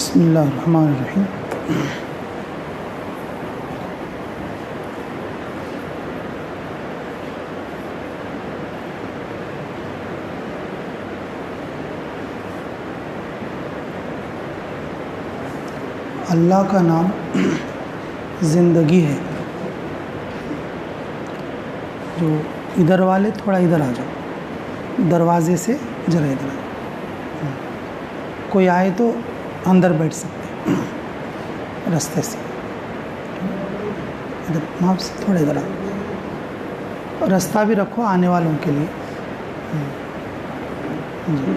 بسم اللہ الرحمن الرحیم۔ اللہ کا نام زندگی ہے۔ جو ادھر والے تھوڑا ادھر آ جاؤ، دروازے سے ذرا ادھر آؤ، کوئی آئے تو اندر بیٹھ سکتے رستے سے، ادھر وہاں سے تھوڑا ادھر آؤ، رستہ بھی رکھو آنے والوں کے لیے۔ جی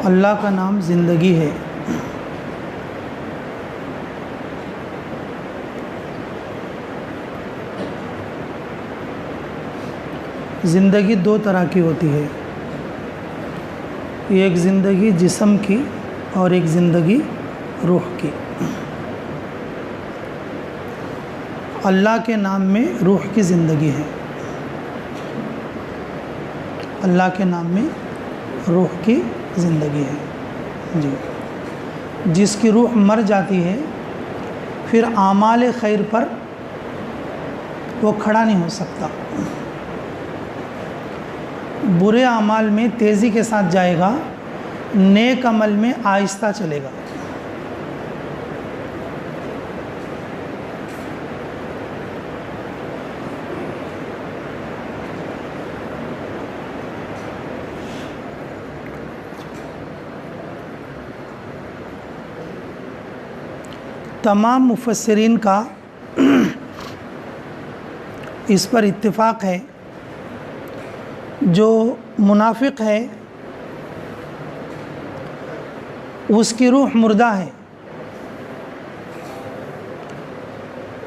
اللہ کا نام زندگی ہے۔ زندگی دو طرح کی ہوتی ہے، ایک زندگی جسم کی اور ایک زندگی روح کی۔ اللہ کے نام میں روح کی زندگی ہے، اللہ کے نام میں روح کی زندگی ہے۔ جی جس کی روح مر جاتی ہے پھر اعمال خیر پر وہ کھڑا نہیں ہو سکتا، برے اعمال میں تیزی کے ساتھ جائے گا، نیک عمل میں آہستہ چلے گا۔ تمام مفسرین کا اس پر اتفاق ہے، جو منافق ہے اس کی روح مردہ ہے،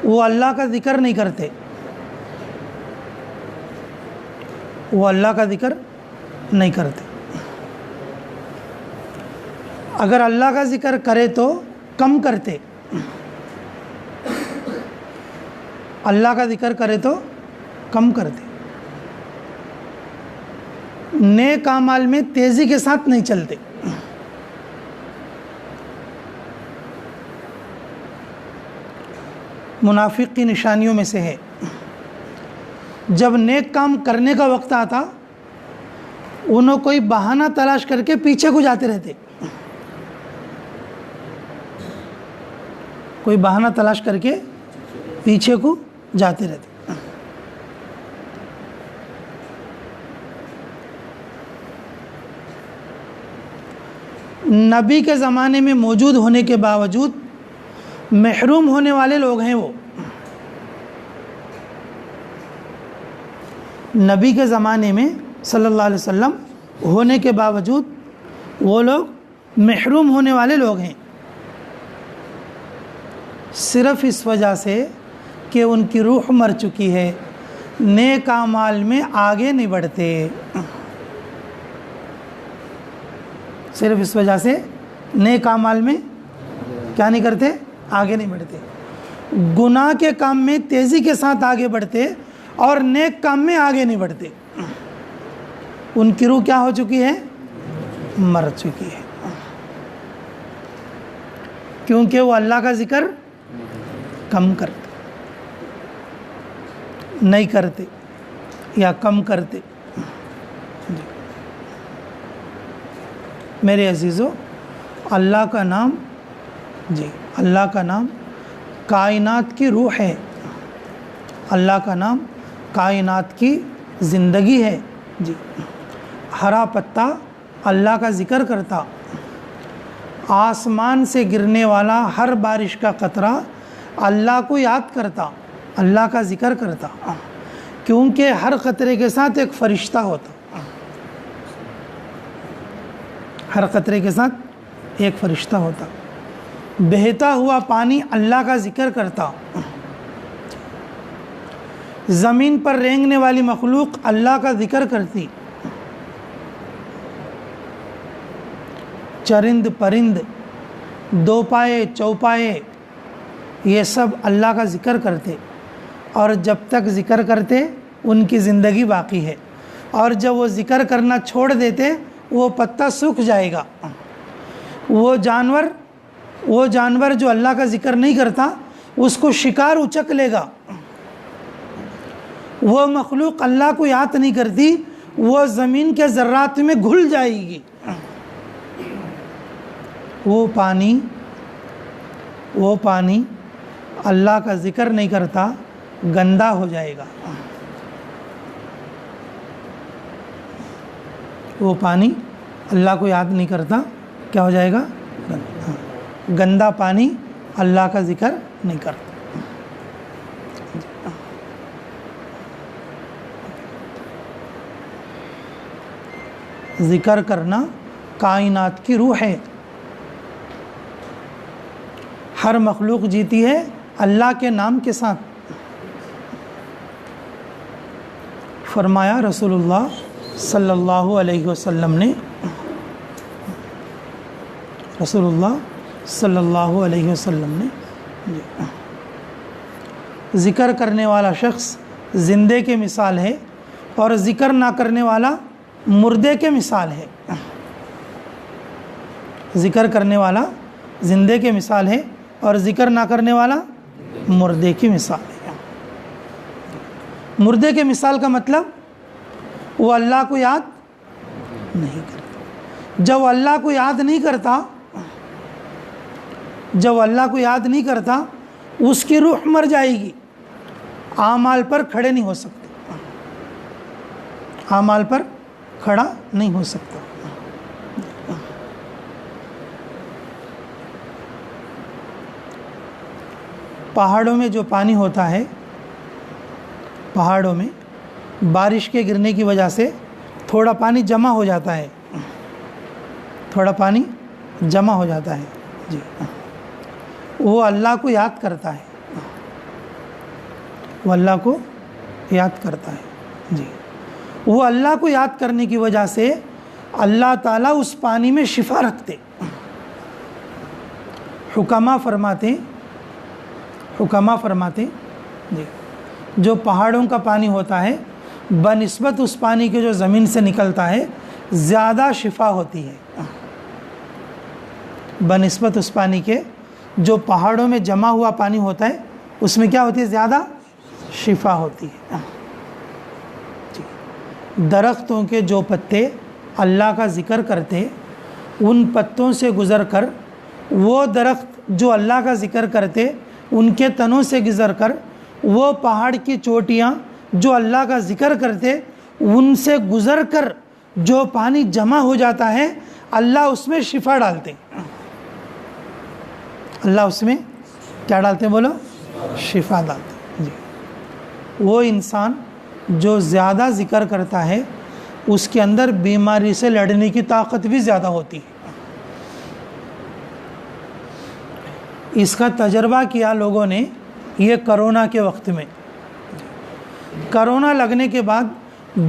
وہ اللہ کا ذکر نہیں کرتے، وہ اللہ کا ذکر نہیں کرتے۔ اگر اللہ کا ذکر کرے تو کم کرتے، اللہ کا ذکر کرے تو کم کرتے، نیک اعمال میں تیزی کے ساتھ نہیں چلتے۔ منافق کی نشانیوں میں سے ہے، جب نیک کام کرنے کا وقت آتا انہوں کوئی بہانہ تلاش کر کے پیچھے کو جاتے رہتے، کوئی بہانہ تلاش کر کے پیچھے کو جاتے رہتے۔ نبی کے زمانے میں موجود ہونے کے باوجود محروم ہونے والے لوگ ہیں، وہ نبی کے زمانے میں صلی اللہ علیہ وسلم ہونے کے باوجود وہ لوگ محروم ہونے والے لوگ ہیں، صرف اس وجہ سے کہ ان کی روح مر چکی ہے، نیک اعمال میں آگے نہیں بڑھتے، صرف اس وجہ سے نیک اعمال میں کیا نہیں کرتے، آگے نہیں بڑھتے، گناہ کے کام میں تیزی کے ساتھ آگے بڑھتے اور نیک کام میں آگے نہیں بڑھتے، ان کی روح کیا ہو چکی ہے، مر چکی ہے، کیونکہ وہ اللہ کا ذکر کم کرتے، نہیں کرتے یا کم کرتے۔ میرے عزیزو، اللہ کا نام اللہ کا نام کائنات کی روح ہے، اللہ کا نام کائنات کی زندگی ہے۔ جی ہرا پتا اللہ کا ذکر کرتا، آسمان سے گرنے والا ہر بارش کا قطرہ اللہ کو یاد کرتا، اللہ کا ذکر کرتا، کیونکہ ہر قطرے کے ساتھ ایک فرشتہ ہوتا، ہر قطرے کے ساتھ ایک فرشتہ ہوتا، بہتا ہوا پانی اللہ کا ذکر کرتا، زمین پر رینگنے والی مخلوق اللہ کا ذکر کرتی، چرند پرند دو پائے چوپائے یہ سب اللہ کا ذکر کرتے، اور جب تک ذکر کرتے ان کی زندگی باقی ہے، اور جب وہ ذکر کرنا چھوڑ دیتے وہ پتا سوکھ جائے گا. وہ جانور جو اللہ کا ذکر نہیں کرتا اس کو شکار اچک لے گا. وہ مخلوق اللہ کو یاد نہیں کرتی وہ زمین کے ذرات میں گھل جائے گی. وہ پانی اللہ کا ذکر نہیں کرتا گندا ہو جائے گا. وہ پانی اللہ کو یاد نہیں کرتا کیا ہو جائے گا؟ گندا پانی اللہ کا ذکر نہیں کرتا. ذکر کرنا کائنات کی روح ہے. ہر مخلوق جیتی ہے اللہ کے نام کے ساتھ. فرمایا رسول اللہ صلی اللہ علیہ وسلم نے ذکر کرنے والا شخص زندے کے مثال ہے اور ذکر نہ کرنے والا مردے کے مثال ہے. ذکر کرنے والا زندے کے مثال ہے اور ذکر نہ کرنے والا مردے کی مثال ہے. مردے کے مثال کا مطلب وہ اللہ کو یاد نہیں کرتا. جب اللہ کو یاد نہیں کرتا اس کی روح مر جائے گی. اعمال پر کھڑے نہیں ہو سکتے. اعمال پر کھڑا نہیں ہو سکتا. پہاڑوں میں جو پانی ہوتا ہے پہاڑوں میں بارش کے گرنے کی وجہ سے تھوڑا پانی جمع ہو جاتا ہے. جی وہ اللہ کو یاد کرتا ہے. جی وہ اللہ کو یاد کرنے کی وجہ سے اللہ تعالیٰ اس پانی میں شفا رکھتے. حکما فرماتے جی جو پہاڑوں کا پانی ہوتا ہے بنسبت اس پانی کے جو زمین سے نکلتا ہے زیادہ شفا ہوتی ہے. بنسبت اس پانی کے جو پہاڑوں میں جمع ہوا پانی ہوتا ہے اس میں کیا ہوتی ہے؟ زیادہ شفا ہوتی ہے. درختوں کے جو پتے اللہ کا ذکر کرتے ان پتوں سے گزر کر وہ درخت جو اللہ کا ذکر کرتے ان کے تنوں سے گزر کر وہ پہاڑ کی چوٹیاں جو اللہ کا ذکر کرتے ان سے گزر کر جو پانی جمع ہو جاتا ہے اللہ اس میں شفا ڈالتے. اللہ اس میں کیا ڈالتے ہیں؟ بولو. شفا ڈالتے. جی وہ انسان جو زیادہ ذکر کرتا ہے اس کے اندر بیماری سے لڑنے کی طاقت بھی زیادہ ہوتی ہے. اس کا تجربہ کیا لوگوں نے یہ کرونا کے وقت میں. کرونا لگنے کے بعد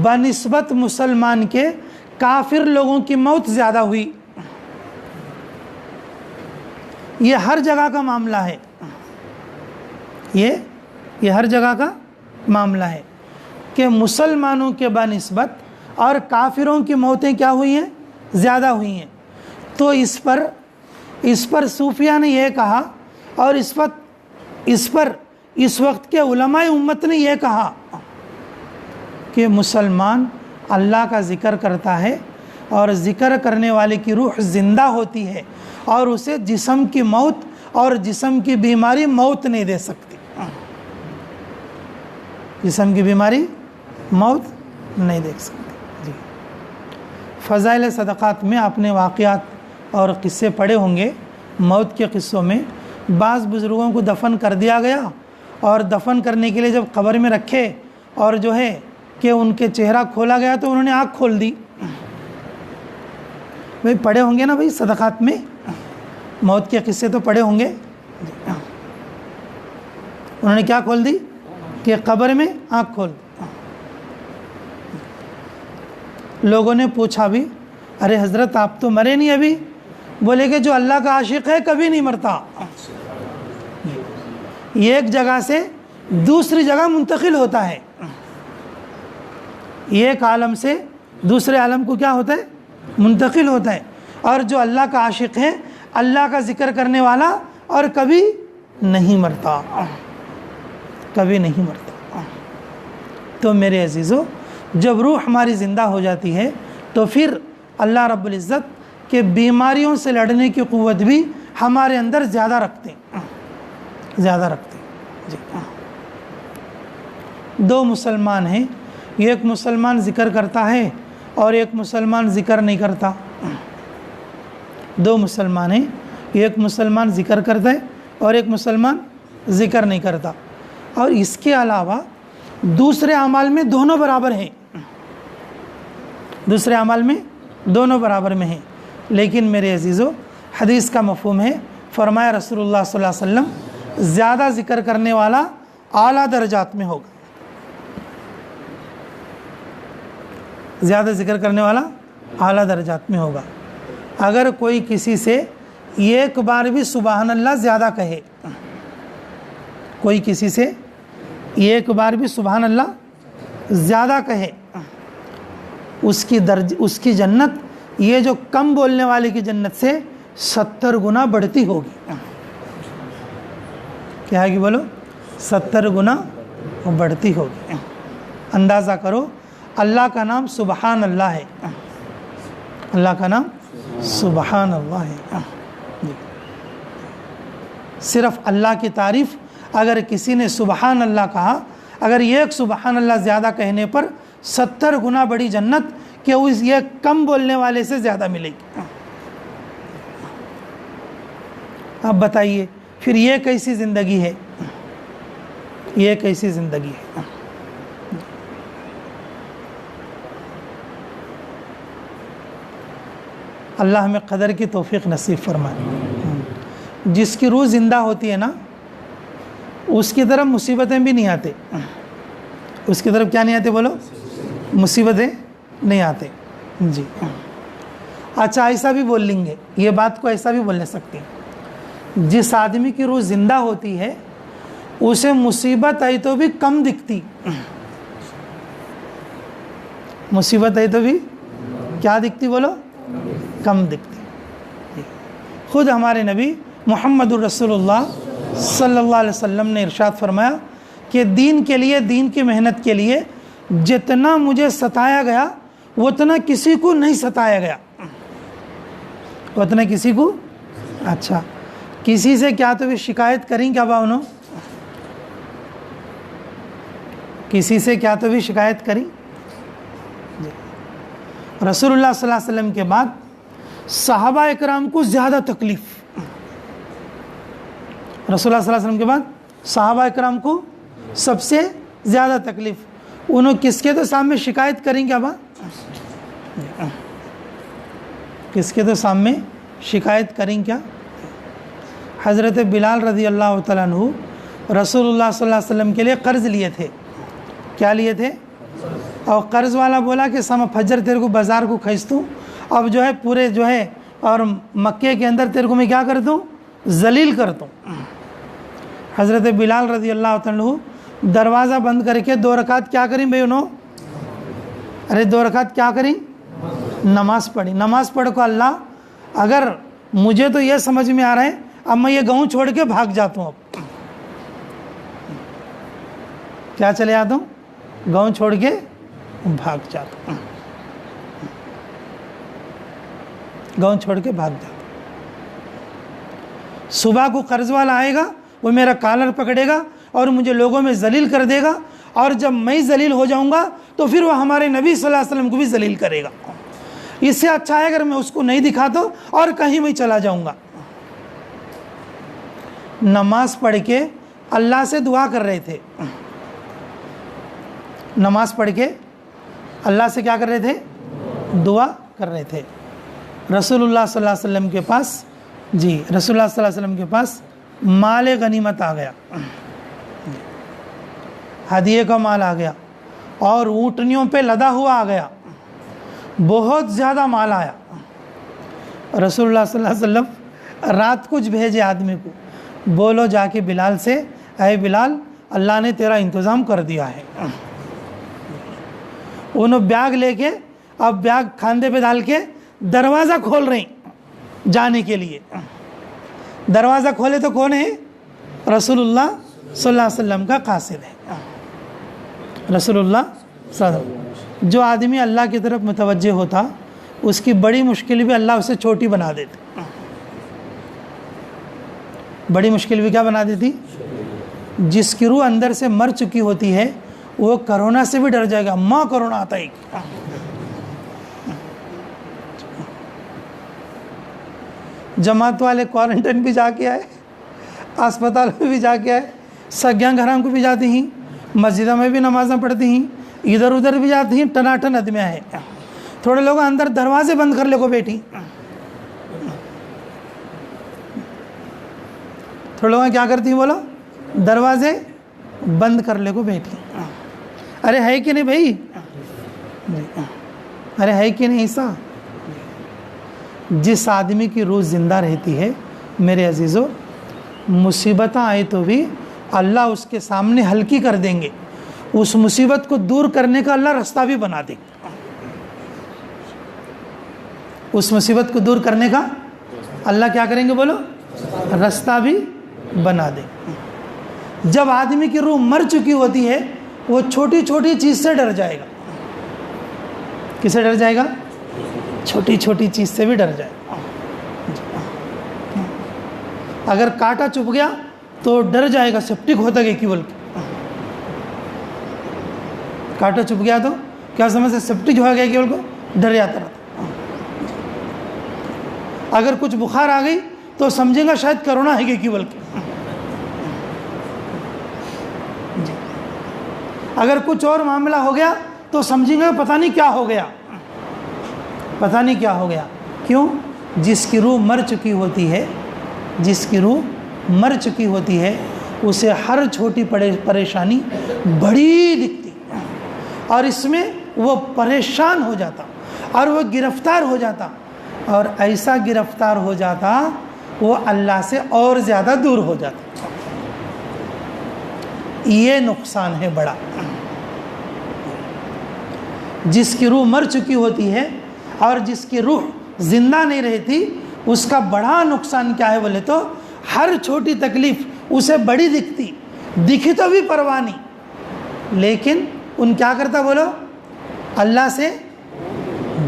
بنسبت مسلمان کے کافر لوگوں کی موت زیادہ ہوئی. یہ ہر جگہ کا معاملہ ہے. یہ ہر جگہ کا معاملہ ہے کہ مسلمانوں کے بنسبت اور کافروں کی موتیں کیا ہوئی ہیں؟ زیادہ ہوئی ہیں. تو اس پر صوفیہ نے یہ کہا اور اس وقت کے علماء امت نے یہ کہا کہ مسلمان اللہ کا ذکر کرتا ہے اور ذکر کرنے والے کی روح زندہ ہوتی ہے اور اسے جسم کی موت اور جسم کی بیماری موت نہیں دے سکتی. جسم کی بیماری موت نہیں دے سکتی. جی فضائل صدقات میں آپ نے واقعات اور قصے پڑھے ہوں گے. موت کے قصوں میں بعض بزرگوں کو دفن کر دیا گیا اور دفن کرنے کے لیے جب قبر میں رکھے اور جو ہے کہ ان کے چہرہ کھولا گیا تو انہوں نے آنکھ کھول دی. بھائی پڑھے ہوں گے نا بھائی صدقات میں موت کے قصے تو پڑھے ہوں گے. انہوں نے کیا کھول دی کہ قبر میں آنکھ کھول دی. لوگوں نے پوچھا بھی ارے حضرت آپ تو مرے نہیں ابھی. بولے کہ جو اللہ کا عاشق ہے کبھی نہیں مرتا. ایک جگہ سے دوسری جگہ منتقل ہوتا ہے. ایک عالم سے دوسرے عالم کو کیا ہوتا ہے؟ منتقل ہوتا ہے. اور جو اللہ کا عاشق ہے، اللہ کا ذکر کرنے والا، اور کبھی نہیں مرتا، کبھی نہیں مرتا. تو میرے عزیزو، جب روح ہماری زندہ ہو جاتی ہے تو پھر اللہ رب العزت کے بیماریوں سے لڑنے کی قوت بھی ہمارے اندر زیادہ رکھتے ہیں، زیادہ رکھتے ہیں. جی. دو مسلمان ہیں، ایک مسلمان ذکر کرتا ہے اور ایک مسلمان ذکر نہیں کرتا. دو مسلمان ہیں، ایک مسلمان ذکر کرتا ہے اور ایک مسلمان ذکر نہیں کرتا. اور اس کے علاوہ دوسرے اعمال میں دونوں برابر ہیں، دوسرے اعمال میں دونوں برابر میں ہیں. لیکن میرے عزیزو، حدیث کا مفہوم ہے، فرمایا رسول اللہ صلی اللہ علیہ وسلم، زیادہ ذکر کرنے والا اعلیٰ درجات میں ہوگا. زیادہ ذکر کرنے والا اعلیٰ درجات میں ہوگا. اگر کوئی کسی سے ایک بار بھی سبحان اللہ زیادہ کہے، کوئی کسی سے ایک بار بھی سبحان اللہ زیادہ کہے، اس کی جنت یہ جو کم بولنے والے کی جنت سے 70 گنا بڑھتی ہوگی. کیا ہے کہ بولو؟ 70 گنا بڑھتی ہوگی. اندازہ کرو، اللہ کا نام سبحان اللہ ہے، اللہ کا نام سبحان اللہ ہے. صرف اللہ کی تعریف اگر کسی نے سبحان اللہ کہا، اگر ایک سبحان اللہ زیادہ کہنے پر 70 گنا بڑی جنت کہ اس یہ کم بولنے والے سے زیادہ ملے گی. اب بتائیے پھر یہ کیسی زندگی ہے؟ یہ کیسی زندگی ہے؟ اللہ ہمیں قدر کی توفیق نصیب فرمائے. جس کی روح زندہ ہوتی ہے نا، اس کی طرف مصیبتیں بھی نہیں آتے. اس کی طرف کیا نہیں آتے بولو؟ مصیبتیں نہیں آتے. جی. اچھا، ایسا بھی بول لیں گے، یہ بات کو ایسا بھی بولنے سکتے ہیں، جس آدمی کی روح زندہ ہوتی ہے اسے مصیبت آئی تو بھی کم دکھتی. مصیبت آئی تو بھی کیا دکھتی بولو؟ کم دکھتی. خود ہمارے نبی محمد الرسول اللہ صلی اللہ علیہ وسلم نے ارشاد فرمایا کہ دین کے لیے، دین کی محنت کے لیے جتنا مجھے ستایا گیا اتنا کسی کو نہیں ستایا گیا، اتنا کسی کو. اچھا، کسی سے کیا تو بھی شکایت کریں کیا باؤنو؟ کسی سے کیا تو بھی شکایت کریں؟ رسول اللہ صلی اللہ علیہ وسلم کے بعد صحابہ اکرام کو زیادہ تکلیف، رسول اللہ صلی اللہ علیہ وسلم کے بعد صحابہ اکرام کو سب سے زیادہ تکلیف. انہوں کس کے تو سامنے شکایت کریں کیا با؟ کس کے تو سامنے شکایت کریں کیا؟ حضرت بلال رضی اللہ تعالیٰ عنہ رسول اللہ صلی اللہ علیہ وسلم کے لیے قرض لیے تھے. کیا لیے تھے؟ اور قرض والا بولا کہ سما فجر تیرے کو بازار کو کھینچتوں، اب جو ہے پورے جو ہے اور مکے کے اندر تیرے کو میں کیا کرتا ہوں؟ ذلیل کرتا ہوں. حضرت بلال رضی اللہ عنہ دروازہ بند کر کے 2 رکعت کیا کریں بھائی انہوں؟ ارے 2 رکعت کیا کریں؟ نماز پڑھی. نماز پڑھ کو اللہ، اگر مجھے تو یہ سمجھ میں آ رہا ہے اب میں یہ گاؤں چھوڑ کے بھاگ جاتا ہوں. اب کیا چلے آتا ہوں؟ گاؤں چھوڑ کے بھاگ جاتا ہوں، گاؤں چھوڑ کے بھاگ جاتا ہوں. صبح کو قرض والا آئے گا، وہ میرا کالر پکڑے گا اور مجھے لوگوں میں ذلیل کر دے گا، اور جب میں ذلیل ہو جاؤں گا تو پھر وہ ہمارے نبی صلی اللہ علیہ وسلم کو بھی ذلیل کرے گا. اس سے اچھا ہے اگر میں اس کو نہیں دکھاتا اور کہیں میں چلا جاؤں گا. نماز پڑھ کے اللہ سے دعا کر رہے تھے، نماز پڑھ کے اللہ سے کیا کر رہے تھے؟ دعا کر رہے تھے. رسول اللہ صلی اللہ علیہ وسلم کے پاس، جی رسول اللہ صلی اللہ علیہ وسلم کے پاس مال غنیمت آ گیا، ہدیے کا مال آ گیا، اور اونٹنیوں پہ لدا ہوا آ گیا، بہت زیادہ مال آیا. رسول اللہ صلی اللہ علیہ وسلم رات کچھ بھیجے آدمی کو، بولو جا کے بلال سے، اے بلال اللہ نے تیرا انتظام کر دیا ہے. انہوں بیگ لے کے اب بیگ کھاندے پہ ڈال کے دروازہ کھول رہے ہیں جانے کے لیے. دروازہ کھولے تو کون ہے؟ رسول اللہ صلی اللہ علیہ وسلم کا قاصد ہے. رسول اللہ صلی اللہ علیہ وسلم. جو آدمی اللہ کی طرف متوجہ ہوتا اس کی بڑی مشکل بھی اللہ اسے چھوٹی بنا دیتی. بڑی مشکل بھی کیا بنا دیتی؟ جس کی روح اندر سے مر چکی ہوتی ہے وہ کرونا سے بھی ڈر جائے گا. ماں کرونا آتا ہے. جماعت والے کوارنٹائن بھی جا کے آئے, اسپتال میں بھی جا کے آئے, سگیاں گھروں کو بھی جاتی ہیں, مسجدوں میں بھی نمازیں پڑھتی ہیں, ادھر ادھر بھی جاتی ہیں, ٹناٹن ادمیاں ہے. تھوڑے لوگ اندر دروازے بند کر لے کو بیٹھی, تھوڑے لوگ کیا کرتی ہیں بولو؟ دروازے بند کر لے کو بیٹھی. ارے ہے کہ نہیں بھائی؟ ارے ہے کہ نہیں ایسا؟ جس آدمی کی روح زندہ رہتی ہے میرے عزیزو, مصیبتیں آئے تو بھی اللہ اس کے سامنے ہلکی کر دیں گے. اس مصیبت کو دور کرنے کا اللہ رستہ بھی بنا دے گا. اس مصیبت کو دور کرنے کا اللہ کیا کریں گے بولو؟ رستہ بھی بنا دے. جب آدمی کی روح مر چکی ہوتی ہے وہ چھوٹی چھوٹی چیز سے ڈر جائے گا. کس سے ڈر جائے گا؟ چھوٹی چھوٹی چیز سے بھی ڈر جائے گا. اگر کانٹا چبھ گیا تو ڈر جائے گا, سیپٹک ہوتا گیا کی بول کے. کانٹا چبھ گیا تو کیا سمجھ سے سیپٹک ہو گیا کی بول کو ڈر جاتا رہتا. اگر کچھ بخار آ گئی تو سمجھے گا شاید کرونا ہے کی بول کے. اگر کچھ اور معاملہ ہو گیا تو سمجھیں گے پتہ نہیں کیا ہو گیا, پتہ نہیں کیا ہو گیا. کیوں؟ جس کی روح مر چکی ہوتی ہے, جس کی روح مر چکی ہوتی ہے اسے ہر چھوٹی پریشانی بڑی دکھتی اور اس میں وہ پریشان ہو جاتا اور وہ گرفتار ہو جاتا, اور ایسا گرفتار ہو جاتا وہ اللہ سے اور زیادہ دور ہو جاتا. یہ نقصان ہے بڑا. جس کی روح مر چکی ہوتی ہے اور جس کی روح زندہ نہیں رہتی اس کا بڑا نقصان کیا ہے بولے تو ہر چھوٹی تکلیف اسے بڑی دکھتی, دکھی تو بھی پرواہ نہیں, لیکن ان کیا کرتا بولو؟ اللہ سے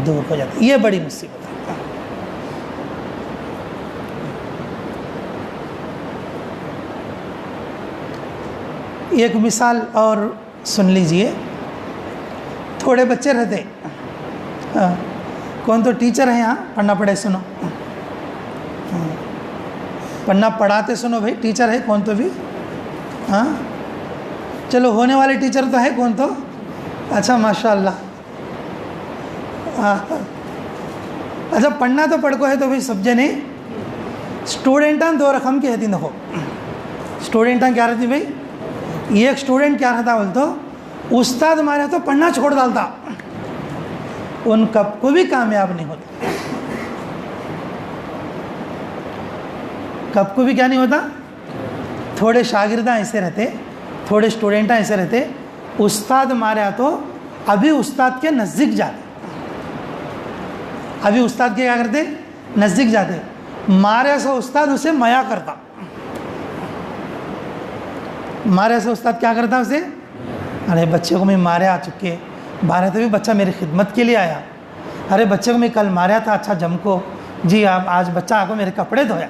دور ہو جاتا. یہ بڑی مصیبت ہے. ایک مثال اور سن لیجئے. تھوڑے بچے رہتے, کون تو ٹیچر ہے یہاں پڑھنا پڑھے سنو, پڑھنا پڑھاتے سنو بھائی, ٹیچر ہے کون تو بھی؟ ہاں چلو ہونے والے ٹیچر تو ہے کون تو؟ اچھا ماشاء اللہ. اچھا پڑھنا تو پڑھ کو ہے تو بھائی سمجھے نہیں. اسٹوڈنٹاں دو رقم کی رہتی دیکھو. اسٹوڈنٹاں کیا رہتی بھائی؟ ایک اسٹوڈنٹ کیا رہتا بول تو استاد مارے تو پڑھنا چھوڑ ڈالتا, ان کب کو بھی کامیاب نہیں ہوتا. کب کو بھی کیا نہیں ہوتا. تھوڑے شاگرداں ایسے رہتے, تھوڑے اسٹوڈنٹاں ایسے رہتے, استاد ماریا تو ابھی استاد کے نزدیک جاتے, ابھی استاد کے کیا کرتے؟ نزدیک جاتے. مارے سے استاد اسے میا کرتا, مارے سے استاد کیا کرتا اسے؟ ارے بچے کو میں مارے آ چکے, مارے تو بھی بچہ میری خدمت کے لیے آیا. ارے بچے کو میں کل ماریا تھا, اچھا جم کو جی آپ آج بچہ آ کو میرے کپڑے دھویا.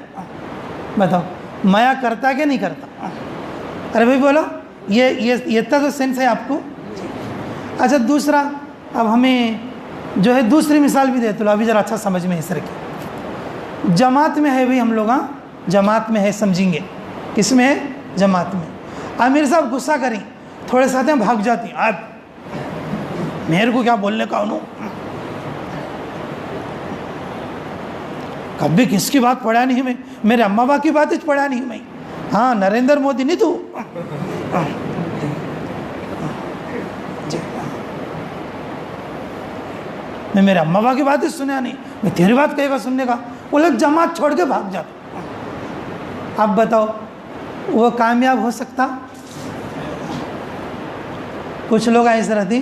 بتاؤ میا کرتا کہ نہیں کرتا؟ ارے بھائی بولو, یہ تو سینس ہے آپ کو. اچھا دوسرا, اب ہمیں جو ہے دوسری مثال بھی دیتے لو, ابھی ذرا اچھا سمجھ میں اس طرح کی. جماعت میں ہے بھائی ہم لوگ, ہاں جماعت میں ہے, سمجھیں گے کس میں ہے؟ جماعت میں. امیر صاحب غصہ کریں, تھوڑے ساتھ ہیں بھاگ جاتی ہیں, اب میرے کو کیا بولنے کا انہوں, کبھی کس کی بات پڑھا نہیں میں, میرے اماں باپ کی بات ہی پڑھا نہیں میں. ہاں نریندر مودی نہیں تو میں میرے اماں باپ کی بات ہی سنیا نہیں, میں تیری بات کہے گا سننے کا. وہ لوگ جماعت چھوڑ کے بھاگ جاتے. اب بتاؤ وہ کامیاب ہو سکتا؟ کچھ لوگ ایسے رہتی,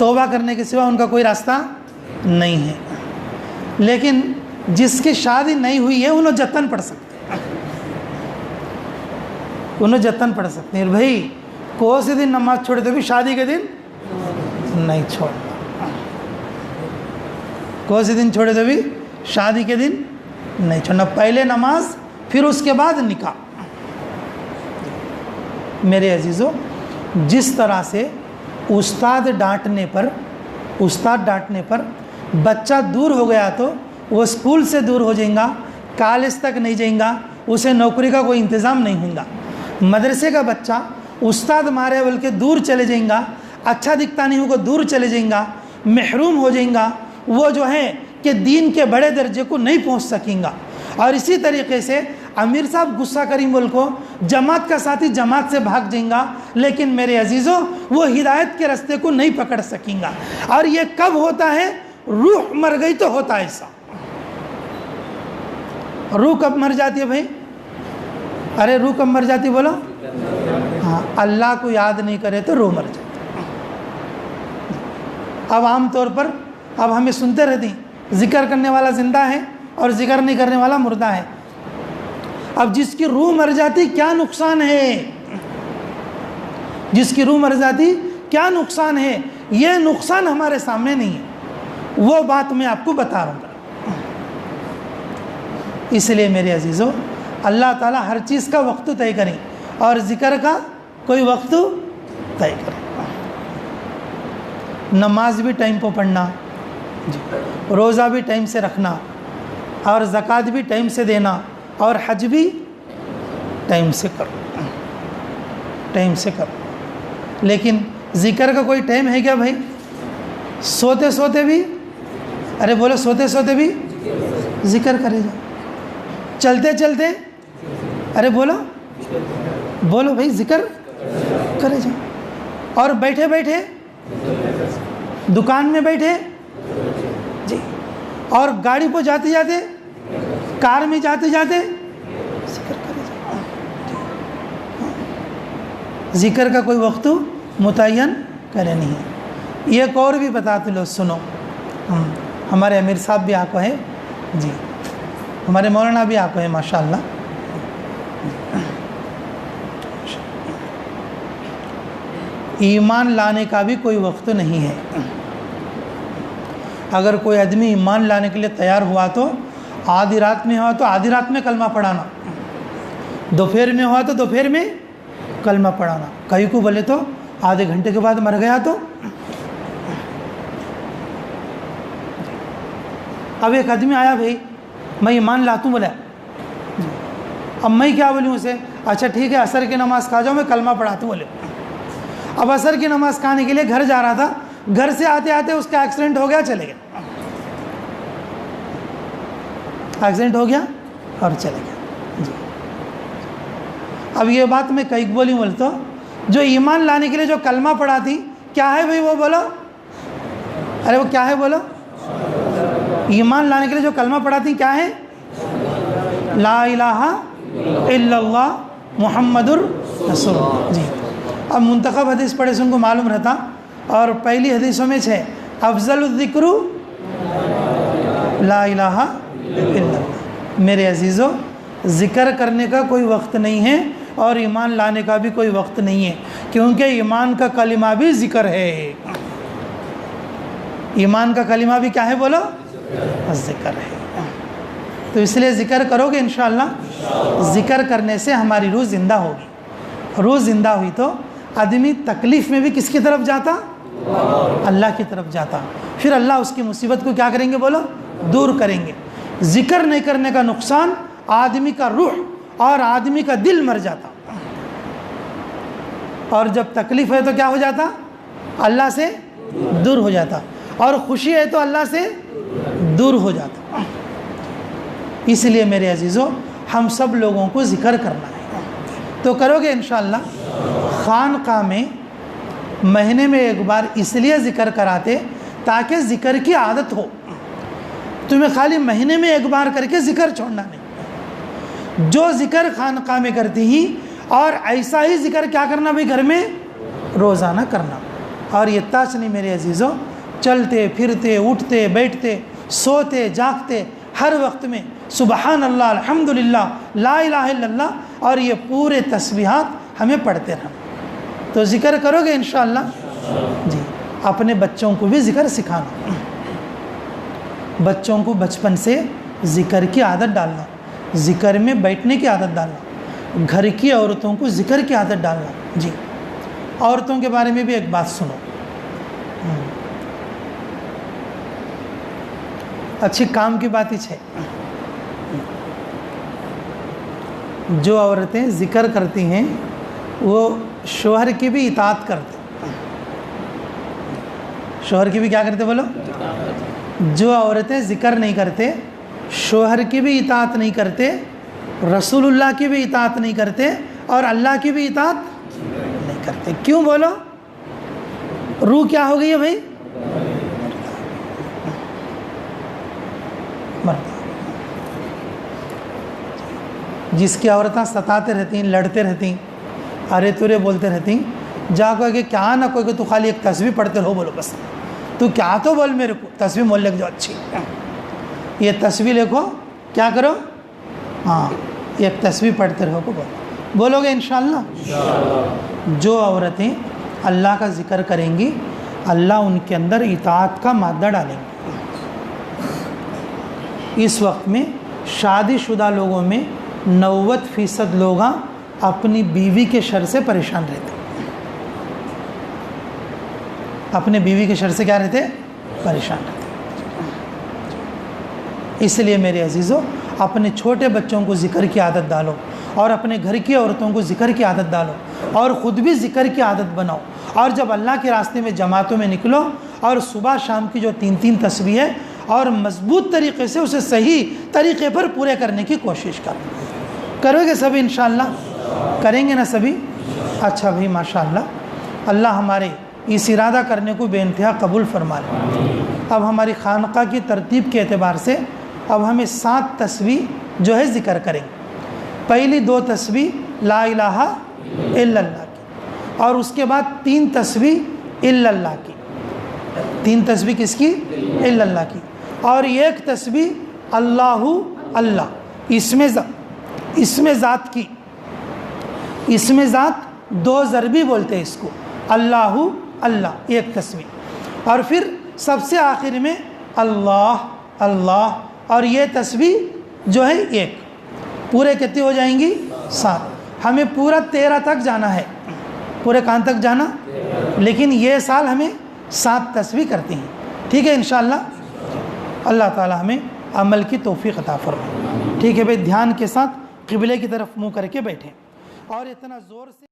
توبہ کرنے کے سوا ان کا کوئی راستہ نہیں ہے. لیکن جس کی شادی نہیں ہوئی ہے انہوں جتن پڑھ سکتے ہیں, انہوں جتن پڑھ سکتے ہیں. بھائی کون سے دن نماز چھوڑے تو بھی شادی کے دن نہیں چھوڑنا, کون سے دن چھوڑے تو بھی شادی کے دن نہیں چھوڑنا. پہلے نماز پھر اس کے بعد نکاح. میرے عزیزو, جس طرح سے استاد ڈانٹنے پر بچہ دور ہو گیا تو وہ اسکول سے دور ہو جائیں گا, کالج تک نہیں جائیں گا, اسے نوکری کا کوئی انتظام نہیں ہوگا. مدرسے کا بچہ استاد مارے بول کے دور چلے جائیں گا, اچھا دکھتا نہیں ہوگا دور چلے جائیں گا, محروم ہو جائیں گا, وہ جو ہے کہ دین کے بڑے درجے کو نہیں پہنچ سکیں گا. اور اسی طریقے سے امیر صاحب غصہ کریں بول کو جماعت کا ساتھی جماعت سے بھاگ جائیں گا, لیکن میرے عزیزوں وہ ہدایت کے راستے کو نہیں پکڑ سکیں گا. اور یہ کب ہوتا ہے؟ روح مر گئی تو ہوتا ہے ایسا. روح کب مر جاتی ہے بھائی؟ ارے روح کب مر جاتی بولو؟ ہاں, اللہ کو یاد نہیں کرے تو روح مر جاتی. اب عام طور پر اب ہمیں سنتے رہتے ہیں ذکر کرنے والا زندہ ہے اور ذکر نہیں کرنے والا مردہ ہے. اب جس کی روح مر جاتی کیا نقصان ہے؟ جس کی روح مر جاتی کیا نقصان ہے؟ یہ نقصان ہمارے سامنے نہیں ہے, وہ بات میں آپ کو بتا رہا ہوں. اس لیے میرے عزیزو, اللہ تعالیٰ ہر چیز کا وقت طے کریں اور ذکر کا کوئی وقت طے کریں. نماز بھی ٹائم پہ پڑھنا, روزہ بھی ٹائم سے رکھنا, اور زکوٰۃ بھی ٹائم سے دینا, اور حج بھی ٹائم سے کرو, ٹائم سے کرو. لیکن ذکر کا کوئی ٹائم ہے کیا بھائی؟ سوتے سوتے بھی, ارے بولو سوتے سوتے بھی ذکر کرے جا, چلتے چلتے, ارے بولو بھائی ذکر کرے جا, اور بیٹھے بیٹھے دکان میں بیٹھے جی, اور گاڑی پہ جاتے جاتے, کار میں جاتے جاتے ذکر کرے جا. ذکر کا کوئی وقت متعین کرے نہیں ہے. ایک اور بھی بتاتے لو, سنو. ہمارے امیر صاحب بھی آپ کو ہے جی, ہمارے مولانا بھی آپ کو ہے ماشاءاللہ. ایمان لانے کا بھی کوئی وقت نہیں ہے. اگر کوئی آدمی ایمان لانے کے لیے تیار ہوا تو آدھی رات میں ہوا تو آدھی رات میں کلمہ پڑھانا, دوپہر میں ہوا تو دوپہر میں کلمہ پڑھانا, کہیں کو بولے تو آدھے گھنٹے کے بعد مر گیا تو. اب ایک آدمی آیا, بھائی میں ایمان لاتا ہوں, بولا اب میں کیا بولوں اسے, اچھا ٹھیک ہے عصر کی نماز کھا جاؤ میں کلمہ پڑھاتا ہوں, بولے. اب عصر کی نماز کھانے کے لیے گھر جا رہا تھا, گھر سے آتے آتے اس کا ایکسیڈنٹ ہو گیا, چلے گیا, ایکسیڈنٹ ہو گیا اور چلے گیا جی. اب یہ بات میں کئی بولی بولتا ہوں, جو ایمان لانے کے لیے جو کلمہ پڑھاتی کیا ہے بھائی, وہ بولو, ارے وہ کیا ہے بولو, ایمان لانے کے لیے جو کلمہ پڑھاتی کیا ہے؟ لا الہ الا اللہ محمد الرسول اللہ جی. اب منتخب حدیث پڑھے سے ان کو معلوم رہتا, اور پہلی حدیثوں میں ہے افضل الذکر لا الہ الا اللہ. میرے عزیزو, ذکر کرنے کا کوئی وقت نہیں ہے اور ایمان لانے کا بھی کوئی وقت نہیں ہے, کیونکہ ایمان کا کلمہ بھی ذکر ہے. ایمان کا کلمہ بھی کیا ہے بولو؟ ذکر ہے. تو اس لیے ذکر کرو گے انشاءاللہ. ذکر کرنے سے ہماری روح زندہ ہوگی. روح زندہ ہوئی تو آدمی تکلیف میں بھی کس کی طرف جاتا؟ اللہ کی طرف جاتا. پھر اللہ اس کی مصیبت کو کیا کریں گے بولو؟ دور کریں گے. ذکر نہیں کرنے کا نقصان آدمی کا روح اور آدمی کا دل مر جاتا, اور جب تکلیف ہے تو کیا ہو جاتا؟ اللہ سے دور ہو جاتا, اور خوشی ہے تو اللہ سے دور ہو جاتا. اس لیے میرے عزیزو, ہم سب لوگوں کو ذکر کرنا ہے. تو کرو گے انشاءاللہ. خانقاہ میں مہینے میں ایک بار اس لیے ذکر کراتے تاکہ ذکر کی عادت ہو. تمہیں خالی مہینے میں ایک بار کر کے ذکر چھوڑنا نہیں. جو ذکر خانقاہ میں کرتی ہی, اور ایسا ہی ذکر کیا کرنا بھائی گھر میں روزانہ کرنا. اور یہ تاچ نہیں میرے عزیزوں، چلتے پھرتے اٹھتے بیٹھتے سوتے جاگتے ہر وقت میں سبحان اللہ الحمدللہ لا الہ الا اللہ اور یہ پورے تسبیحات ہمیں پڑھتے رہنا۔ تو ذکر کرو گے انشاءاللہ؟ جی، اپنے بچوں کو بھی ذکر سکھانا، بچوں کو بچپن سے ذکر کی عادت ڈالنا، ذکر میں بیٹھنے کی عادت ڈالنا، گھر کی عورتوں کو ذکر کی عادت ڈالنا۔ جی، عورتوں کے بارے میں بھی ایک بات سنو، اچھی کام کی بات ہی ہے۔ جو عورتیں ذکر کرتی ہیں وہ شوہر کی بھی اطاعت کرتے، شوہر کی بھی کیا کرتے بولو؟ جو عورتیں ذکر نہیں کرتے، شوہر کی بھی اطاعت نہیں کرتے، رسول اللہ کی بھی اطاعت نہیں کرتے اور اللہ کی بھی اطاعت نہیں کرتے، کیوں بولو؟ روح کیا ہو گئی ہے بھائی؟ مرد۔ جس کی عورتیں ستاتے رہتی ہیں، لڑتے رہتی ہیں، ارے تورے بولتے رہتی ہیں، جا کو کہ کیا نہ کوئی کہ تو خالی ایک تسبیح پڑھتے رہو، بولو بس تو کیا تو بول میرے کو، تسبیح مول لکھ جو اچھی، یہ تسبیح لکھو، کیا کرو؟ ہاں، ایک تسبیح پڑھتے رہو کو بولو گے انشاءاللہ؟ جو عورتیں اللہ کا ذکر کریں گی اللہ ان کے اندر اطاعت کا مادہ ڈالیں گے۔ اس وقت میں شادی شدہ لوگوں میں 90% لوگ اپنی بیوی کے شر سے پریشان رہتے، اپنے بیوی کے شر سے کیا رہتے؟ پریشان رہتے۔ اس لیے میرے عزیزو، اپنے چھوٹے بچوں کو ذکر کی عادت ڈالو اور اپنے گھر کی عورتوں کو ذکر کی عادت ڈالو اور خود بھی ذکر کی عادت بناؤ، اور جب اللہ کے راستے میں جماعتوں میں نکلو اور صبح شام کی جو 3 تسبیح ہے اور مضبوط طریقے سے اسے صحیح طریقے پر پورے کرنے کی کوشش کرو گے سبھی انشاءاللہ؟ کریں گے نا سبھی؟ اچھا بھائی ماشاءاللہ، اللہ ہمارے اس ارادہ کرنے کو بے انتہا قبول فرما لے۔ اب ہماری خانقاہ کی ترتیب کے اعتبار سے اب ہمیں 7 تسبیح جو ہے ذکر کریں گے۔ پہلی 2 تسبیح لا الہ الا اللہ کی، اور اس کے بعد 3 تسبیح الا اللہ کی، 3 تسبیح کس کی؟ الا اللہ کی، اور 1 تسبیح اللہ اللہ، اس میں ذات کی، اس میں ذات 2 ضربی بولتے ہیں اس کو، اللہ اللہ 1 تسبیح، اور پھر سب سے آخر میں اللہ اللہ، اور یہ تسبیح جو ہے 1، پورے کتنے ہو جائیں گی؟ 7۔ ہمیں پورا 13 تک جانا ہے، پورے کہاں تک جانا؟ لیکن یہ سال ہمیں 7 تسبیح کرتے ہیں، ٹھیک ہے انشاءاللہ؟ اللہ تعالی ہمیں عمل کی توفیق عطا فرمائے۔ ٹھیک ہے بھائی، دھیان کے ساتھ قبلے کی طرف منہ کر کے بیٹھیں اور اتنا زور سے